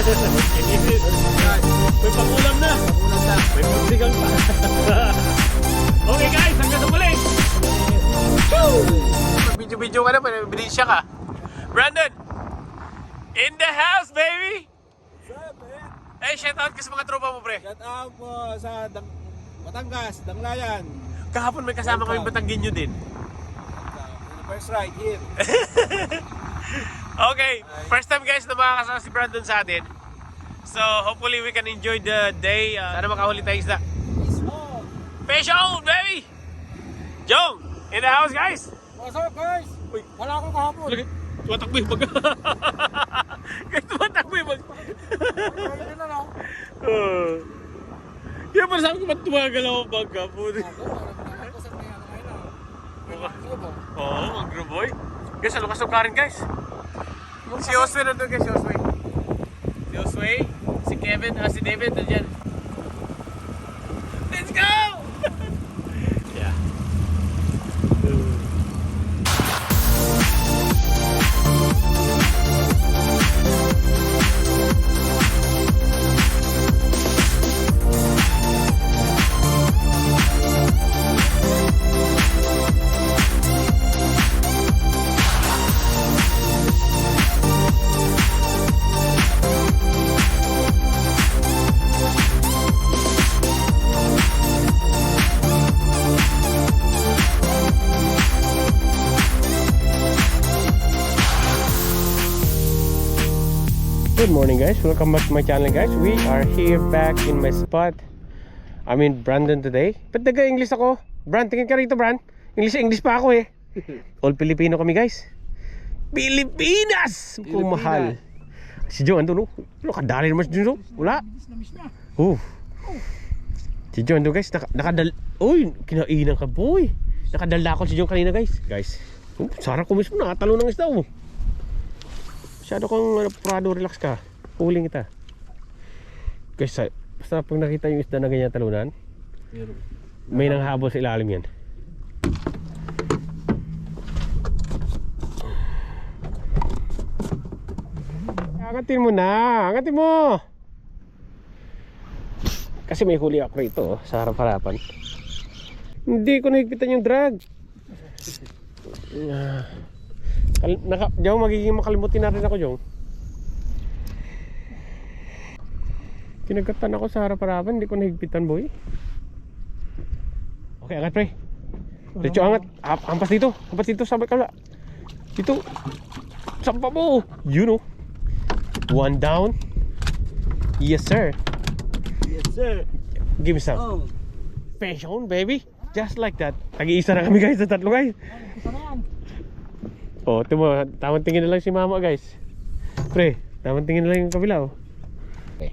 May pangulam na. May pagsigang pa. Okay guys, hanggang sa muli. Video-video ka na, binisya ka. Brandon, in the house, baby! Eh, shout out ka sa mga tropa mo, pre. Shout out po sa Batangas, Danglayan. Kahapon may kasama kami Batanggenyo din. First ride here. Okay, first time guys na makakasama si Brandon sa atin. So, hopefully we can enjoy the day. Sana makahuli tayo isda. Fish on, baby! Jong, in the house, guys! What's up, guys? Uy. Wala akong kahapon. Lagi, tumatakbo yung bag. Guys, tumatakbo yung bag. Ayun na lang. Kaya pala sabi ko ba't tumagalaw ang bag ka? Puti. Oo, mag-gruboy. Guys, ang lukas ng karin, guys. Si Josue nandun, guys, si Josue. Si Josue, si Kevin, si David, nandyan. Let's go! Yeah. Good morning guys, welcome back to my channel guys. We are here back in my spot. I'm in Brandon today. Ba't nag-English ako? Brand, tingin ka rito Brand. English pa ako eh. All Filipino kami guys. Pilipinas! Kung mahal. Si Joe ando no? Nakadali naman si Joe. Wala. Si Joe ando guys. Nakadal... Uy, kinainan ka boy. Nakadala ako si Joe kanina guys. Guys, sarap ko mismo nakatalo ng isda oh. Masyado kang prado, relax ka. Huling kita. Guys, basta pag nakita yung isda na ganyan talunan, may nanghabol sa ilalim yan. Angatin mo na! Angatin mo! Kasi may huli ako rito sa harap-harapan. Hindi ko nahigpitan yung drag. Jong, magiging makalimutin na rin ako, Jong. Kinagatan ako sa harap-harapan, hindi ko nahigpitan, boy. Okay, angat, pre. Diretso, angat. Ampas dito sabay ka. Dito. Sampa mo. You know. One down. Yes, sir. Yes, sir. Give me some. Oh. Fish on, baby. Just like that. Tag-iisa na kami, guys, sa tatlo, guys. Oh, ito mo, tamang tingin na lang si mama guys. Pre, tamang tingin na lang yung kabila oh. Okay.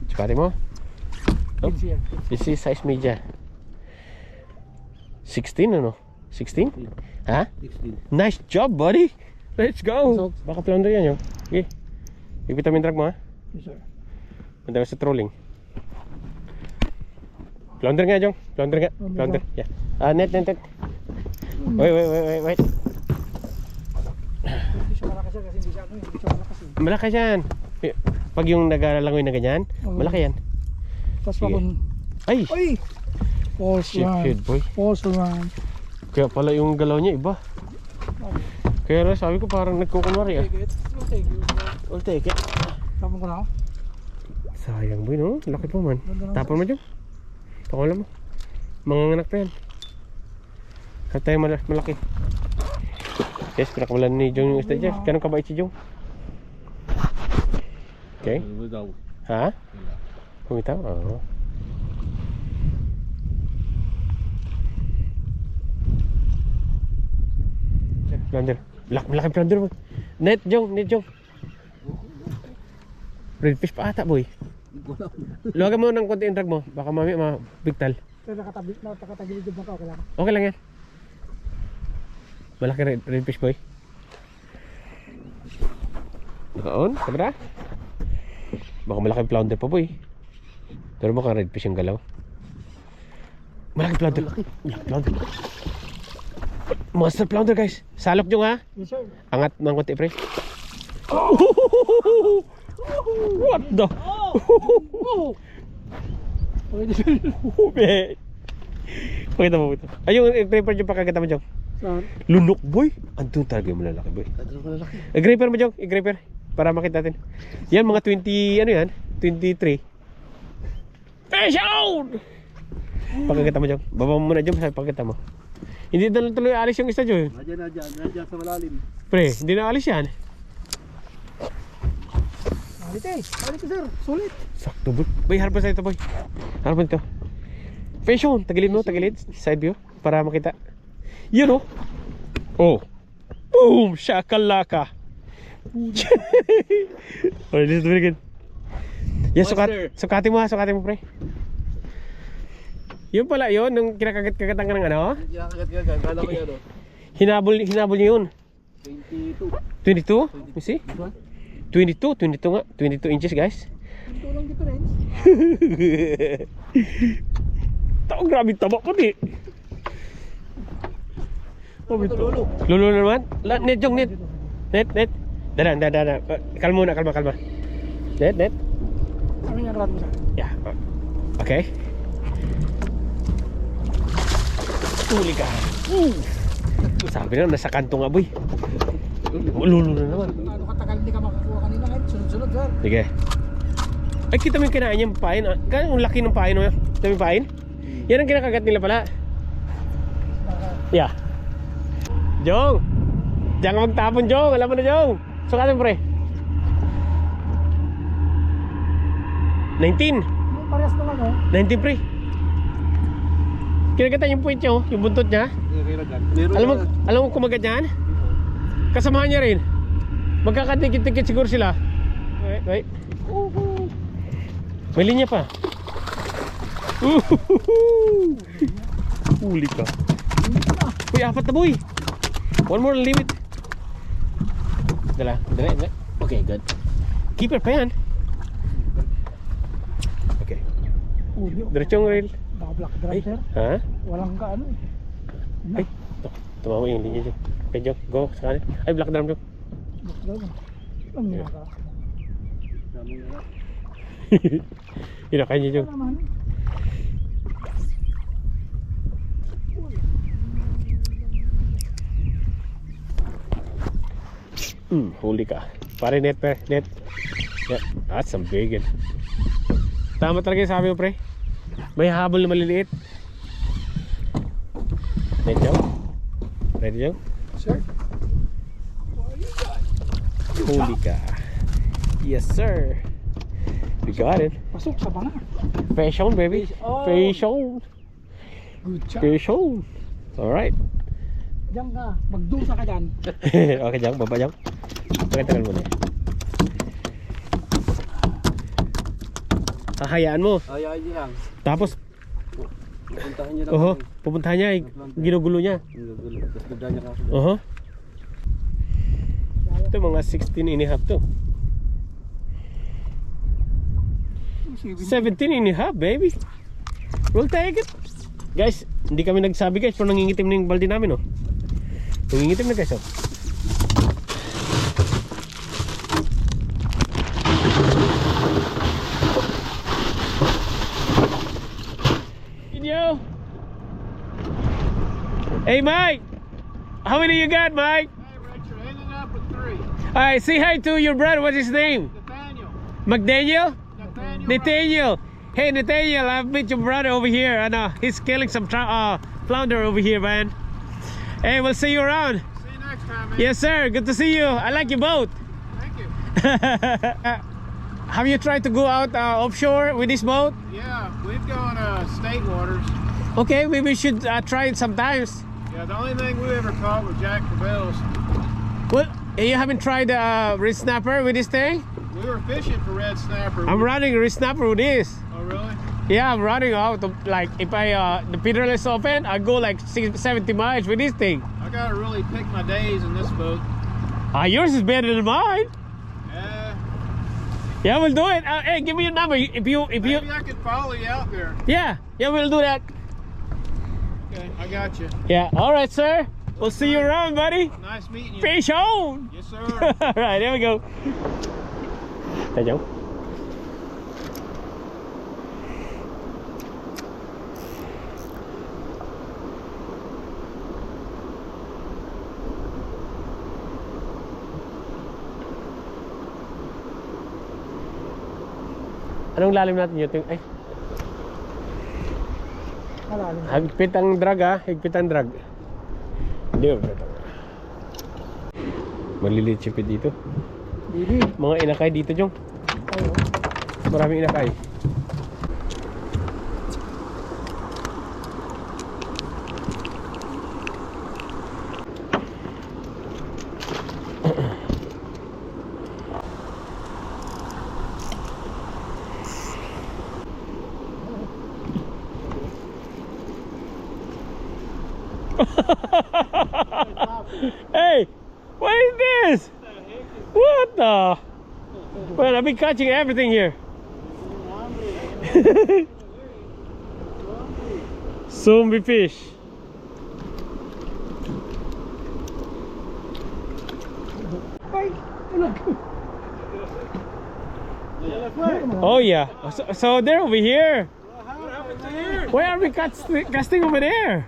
Tsukati mo. Oh, this is size media 16 ano? 16? Ha? 16. Nice job buddy. Let's go. Baka flounder yan yung. Okay. Ipitamin drag mo ha. Yes, sir. Punta sa trolling. Flounder nga Jong. Flounder nga. Flounder. Yeah. Net. Wait. Malaki yan. Pag yung nag-alangoy na ganyan, malaki yan. Tapos pag ay! false Shit boy. False run. Kaya pala yung galaw niya iba. Kaya rin sabi ko parang nagkukunwari ah. I'll take it. Tapon ko na ako. Sayang boy no? Laki pa man. Tapon mo dyan. Pakulam mo. Manganganak pa yan. At tayo malaki. Yes, pinakawalan ni Jong yung isda dyan. Ganun kabait si Jong. Okay. Ha? Kumitaw? Oo. Plunder. Malaki plunder mo. Net Jong. Redfish pa ata boy. Luwagan mo ng konti yung drag mo. Baka mami mabigtal. Nakatagilid yung baka. Okay lang yan. Malaki redfish boy. Nakaon? Kamera? Baka malaki flounder pa boy. Pero baka redfish yung galaw. Malaki flounder. Flounder. Monster flounder guys. Salok nyo ha. Yes, sir. Angat ng konti pre. What the? Ube. Pakita mo ito. Ay, yung gripper dyan pakagata mo dyan. Saan? Lunok boy. Andun talaga yung malalaki boy. I-gripper mo dyan. I-gripper. Para makita natin. Yan mga 20, ano yan? 23. Fish out! Pakagata mo dyan. Baba mo muna dyan. Pakagata mo. Hindi na tuloy alis yung isa dyan. Nadyan sa malalim. Pre, hindi na alis yan. Balik sir. Sulit. Sakto boy. Boy, harapan sa ito boy. Harapan ito. Fish on. Tagilid mo. Tagilid. Side view. Para makita. Yun oh. Oh. Boom. Shakalaka. Oh, this is very good. Yan, sukatin mo ha. Sukatin mo pre. Yun pala yun. Nung kinakagat-kagatan ka ng ano. Kinakagat-kagat. Kala ko yan o. Hinabol niyo yun. 22. 22? You see? 22 nga. 22 inches guys. Ito lang difference. Tao, grabe taba pa di. Lulu na naman. Net yung net. Net. Dadan. Kalma. Net. Ano yung rad mo sir? Yeah. Okay. Huli ka. Sabi na, nasa kanto nga boy. Lulu na naman. Ano katagal hindi ka makakuha kanina ngayon? Sunod-sunod sir. Sige. Ay, kita mo yung kinain niyang pain. Kaya yung laki ng pain mo. Kita mo yung pain? Yan ang kinakagat nila pala. Yeah. Jong! Diyan ka magtapon, Jong. Alam mo na, Jong. Sukatin, pre. 19. Yung parehas naman oh. 19, pre. Kinagatan yung point niya, oh. Yung buntot niya. Alam mo kumagat niyan? Kasamahan niya rin. Magkakatikit-tikit siguro sila. Wait. May linya pa. Huli ka. Uy, 4 na boy. One more limit. Dala. Okay, good. Keeper pa yan. Okay. Diretsong rail. Baka black drum Ay, sir. ha? Walang ka ano eh. Ay, tumama yung linya dyan. Okay, Jong, go sa kanan. Ay, black drum, Jong. Black drum. Ang nga ka. Inakain niya, Jong. Ano naman? Huli ka. Pare net, pre. Net. Yeah, that's some big one. Tama talaga yung sabi mo, pre. May habol na maliliit. Net, Jong. Ready, Jong? Sir? Huli ka. Yes, sir. We got it. Pasok sa banga. Fish on, baby. Fish on. Good job. Fish on. Alright. Diyan ka. Magdusa ka dyan. Okay, Jong. Baba, Jong. Pagkatagal mo na. Hahayaan mo. Ayayin niya lang. Tapos, Pupuntahan niya lang. pupuntahan niya. Ginugulo niya. Tapos nagdaan niya kasi. Ito mga 16 and a half to. 17 and a half, baby. We'll take it. Guys, hindi kami nagsabi guys, pero nangingitim na yung balde namin, oh. Nangingitim na guys, oh. Yo. Hey, Mike. How many you got, Mike? Hey, Rich, you're ending up with 3. Alright, say hi to your brother. What's his name? Nathaniel. McDaniel? Nathaniel. Nathaniel. Hey, Nathaniel, I've met your brother over here. And he's killing some flounder over here, man. Hey, we'll see you around. See you next time, man. Yes, sir. Good to see you. I like your boat. Thank you. Have you tried to go out offshore with this boat? Yeah, we've gone state waters. Okay, maybe we should try it sometimes. Yeah, the only thing we ever caught was Jack Cabells. Well, you haven't tried red snapper with this thing? We were fishing for red snapper. I'm running a red snapper with this. Oh, really? Yeah, I'm running out of, like, if the petrol is open, I go like 70 miles with this thing. I gotta really pick my days in this boat. Yours is better than mine. Yeah, we'll do it. Hey, give me your number. If you, Maybe I could follow you out there. yeah, we'll do that. Okay, I got you. Yeah, all right, sir. We'll see you around, buddy. Nice meeting you. Fish on. Yes, sir. All right, there we go. Tajong. Anong lalim natin yun? Ay, Malalim. higpit ang drag ah. Higpit ang drag. Hindi ba? Maliliit sipid dito. Dili. Mga inakay dito, Jong. Ayo. Maraming inakay. Hey, what is this? What the? Well, I've been catching everything here. Zombie fish. Ay, ulag. Oh yeah. So they're over here. What happened to here? Why are we casting over there?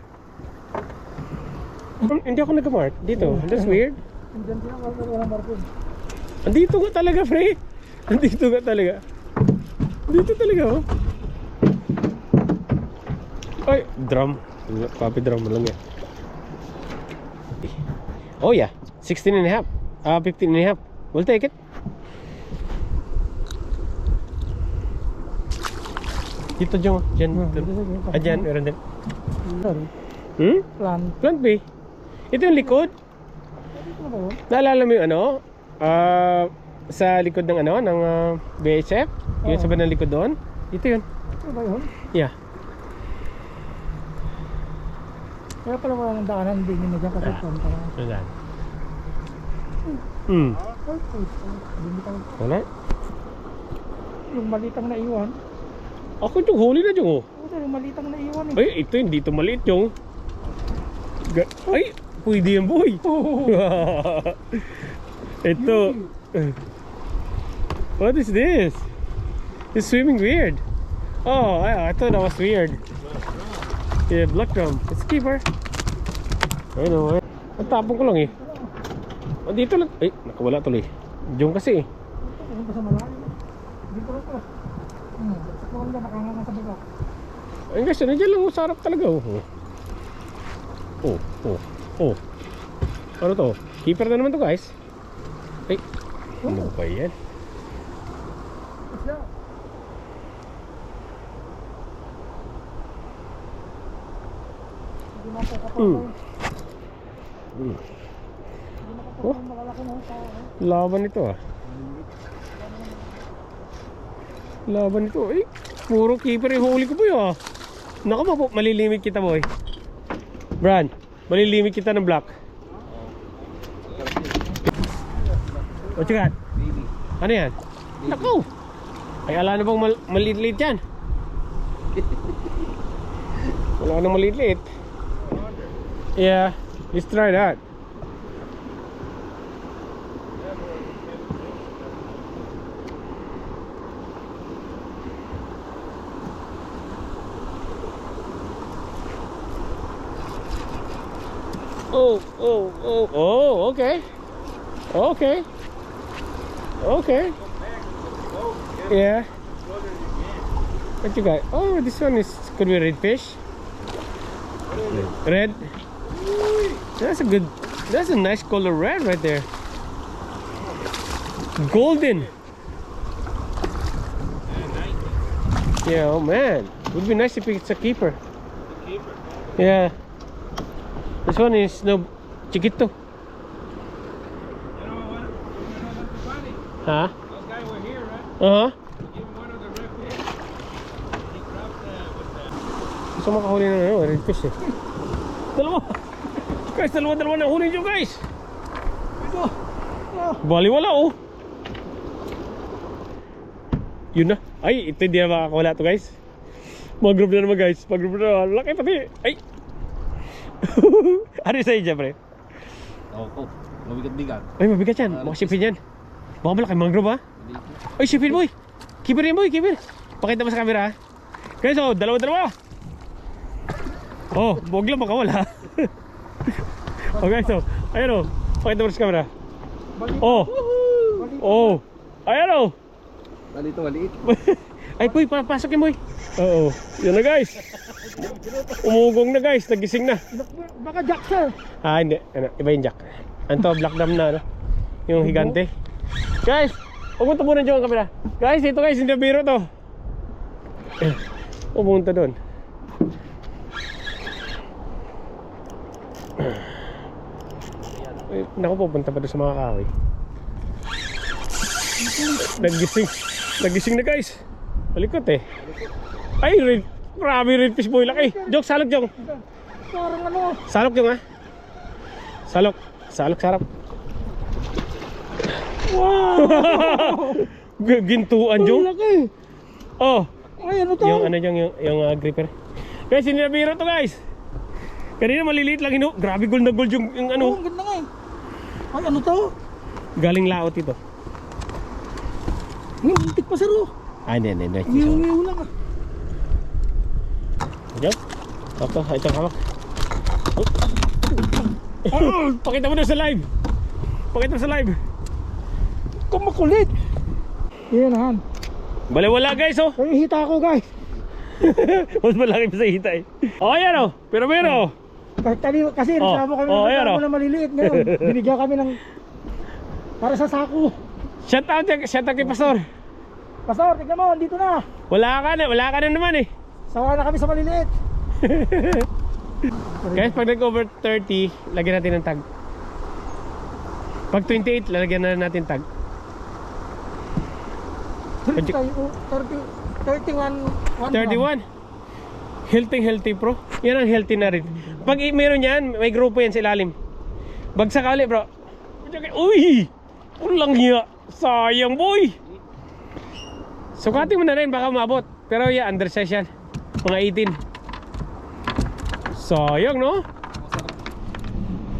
Hindi ako nag-mark dito. That's weird. Diyan sila walang marko. Andito nga talaga, pre. Andito nga talaga. Dito talaga, oh. Ay, drum. Papi drum lang yan. Oh yeah, 16 and a half. 15 and a half. We'll take it. Dito, Jong. Diyan. Diyan, meron din. Plan. Plant B. Ito yung likod. Ano ba yun? Naalala mo yung ano? Sa likod ng ano, ng BHF? Yung sa bandang likod doon? Ito yun. Ano ba yun? Yeah. Kaya pala wala ng daanan din yun na dyan kasi punta na. Saan? Hmm. Wala. Yung malitang naiwan. Ako yung huli na yung. Ito yung malitang naiwan eh. Ay, ito yung dito maliit yung. Ay, pwede yan boy. Ito. What is this? It's swimming weird. Oh, I thought that was weird. Yeah, black drum. It's a keeper. I know. Ang tapong ko lang eh. Oh, dito lang. Ay, nakawala tuloy. Diyon kasi eh. Ano ba sa malalim? Dito lang pala. Sa wala nakanganga sa baba. Ay guys, nandiyan lang sa harap talaga oh. Oh. Ano to? Keeper na naman to guys. Ay, ano ba yan? Isda. Hindi na po kapag Oh, malalaki na sa laban ito ah. Laban ito. Ay, puro keeper yung huli ko boy ah. Naku, malilimit kita boy. Bran, malilimit kita ng black. O chikat. Ano yan? Naku. Ay ala na bang maliit-liit yan? Wala nang maliit-liit. Yeah, let's try that. Oh, okay. Yeah. What you got? Oh, this one is could be redfish. Red. That's a nice color red right there. Golden. Yeah, oh man. Would be nice if it's a keeper. Yeah. This one is no chiquito. You know what? Funny. Huh? Those guys were here, right? Uh-huh. Give him one of the red fish. He grabbed with the... Gusto makahuli ng ano, redfish eh. Dalawa! Guys, dalawa na huli nyo guys! ito. Baliwala oh! Yun na. Ay, ito hindi na makakawala to guys. Mag-group na naman guys. Mag-group na. Laki pati. Ay! Ano yung sa'yo dyan pre? Oo, mabigat-bigat. Ay, mabigat yan. Makasipin yan. Baka malaki mangrove ha? Ay, sipin boy. Keeper yan boy, keeper. Pakita mo sa camera ha. Guys, oh, dalawa. Oh, huwag lang makawala. Oh guys, oh. Ayan oh. Pakita mo sa camera. Oh. Oh. Ayan oh. Malito, maliit. Ay boy, papasok yan boy. Oo. Yan na guys. Umugong na guys, nagising na. Baka jack sir. Ah, hindi. Ano, iba yung jack. Anto, black dam na, ano? Yung higante. Guys, huwag mo tapunan dyan ang kamera. Guys, ito guys, hindi na biro to. Pumunta doon. Naku, pupunta pa doon sa mga kahoy. Nagising na guys. Malikot eh. Ay, red. Marami red fish boy. Laki. Jok, salok Jok. Parang ano. Salok Jok ha. Salok. Sarap. Wow! Gintuan Jok. Laki. Oh. Ay, ano to? Yung ano dyan, yung gripper. Guys, hindi na biro to guys. Kanina maliliit lang grabe gold na gold yung ano. Oh, ang ganda nga eh. Ay, ano to? Galing laot ito. Ngayon, muntik pa sir oh. Ah, hindi. Ngayon lang ah. Diyan. Ito, hawak. Pakita mo na sa live. Kumakulit. Yan han. Balewala guys oh. Ay, hita ko guys. Mas malaki pa sa hita eh. Oh, ayan oh. Pero. Kasi reklamo kami Oh, ng ayan, reklamo oh. na maliliit ngayon. Binigyan kami ng para sa sako. Shout out kay Pastor. Pastor, tignan mo, dito na. Wala ka na naman eh. Sawa na kami sa maliliit. Guys, pag nag-over 30, lagyan natin ng tag. Pag 28, lalagyan na natin tag. 31. Healthy pro. Yan ang healthy na rin. Pag meron yan, may grupo yan sa ilalim. Bagsak ka ulit bro. Uy! Ulang hiya. Sayang boy. Sukatin mo na rin, baka maabot. Pero yeah, undersize yan. Mga 18. Sayang no?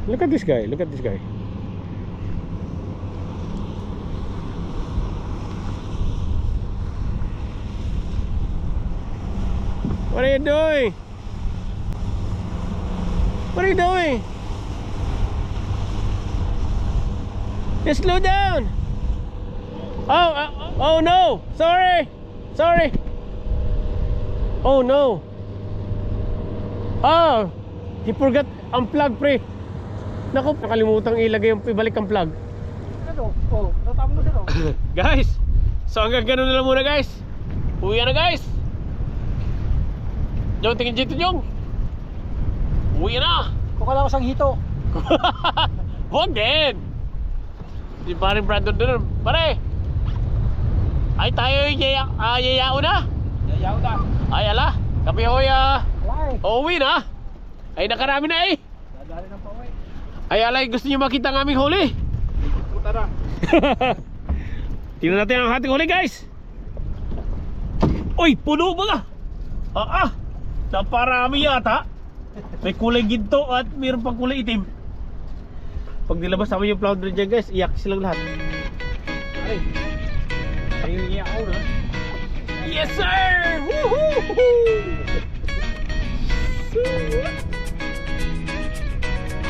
Look at this guy. What are you doing? Just slow down. Oh no. Sorry. Oh no. Oh, he forgot unplug pre. Naku, nakalimutang ibalik ang plug. Ano? Oh, natama mo sir oh. Guys, so hanggang ganun na lang muna guys. Uwi na guys. Jong, tingin dito Jong. Uwi na. Kukala ko sang hito. Huwag din. Di pa rin Brandon doon. Pare. Ay tayo yayao na. Ay ala. Kami hoy uuwi na. Ay nakarami na eh. Dadali ng pauwi. Ay alay, gusto niyo makita ng aming huli? Puta na. Tingnan natin ang ating huli guys. Uy, puno ba ka? Naparami yata. May kulay ginto at mayroon pang kulay itim. Pag nilabas namin yung flounder dyan guys, iyak silang lahat. Ay, ayun iyak ako na. Yes sir! Woohoo!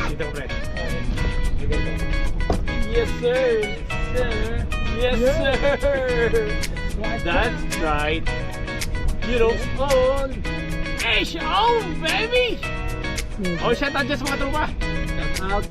Dito ko friend. Yes sir! Yes sir! That's right. Beautiful! Fish on baby! Oh, shout out dyan sa mga tropa! Shout out.